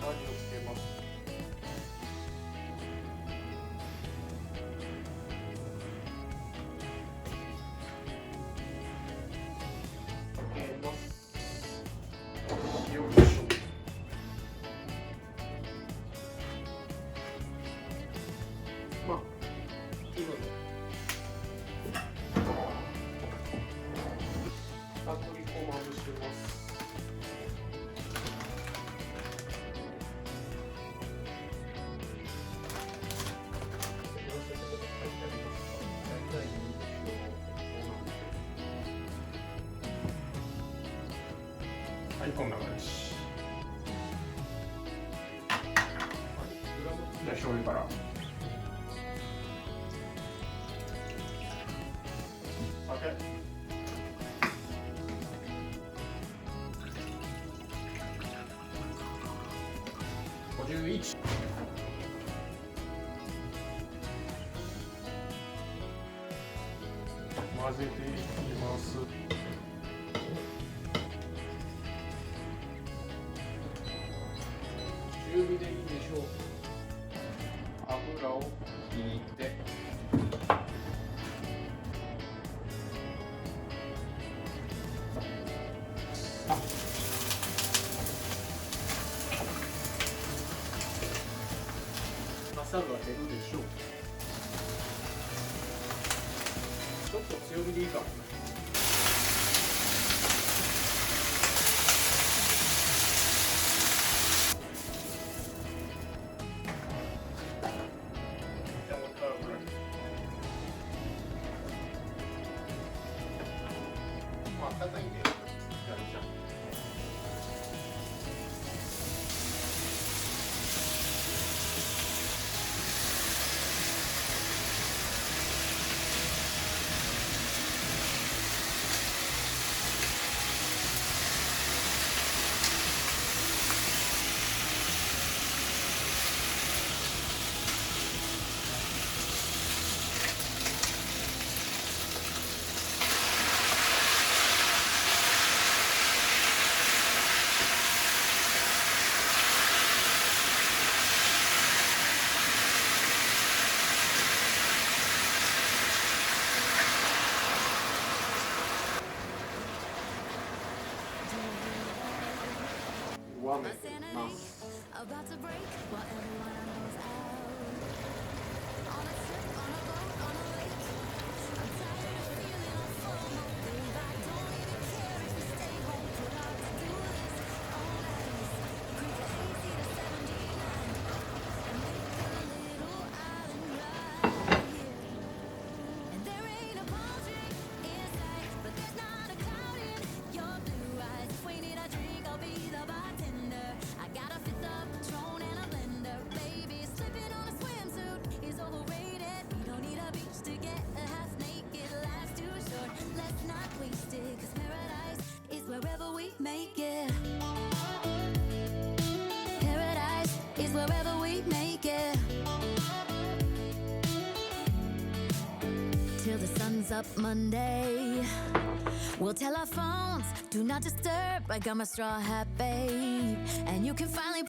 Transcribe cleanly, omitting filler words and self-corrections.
味をつけます。かけます。よいしょ。まあ気分で片栗粉まぶします。はい、こんな感じ。じゃあ醤油から。酒。51。混ぜていきます。中火でいいでしょう。油を引いてマサルは出るでしょう。ちょっと強火でいいかもね。まあ硬いんでやるじゃん。和めてます。Wherever we make it, paradise is wherever we make it. Till the sun's up Monday, we'll tell our phones, do not disturb. I got my straw hat, babe, and you can finally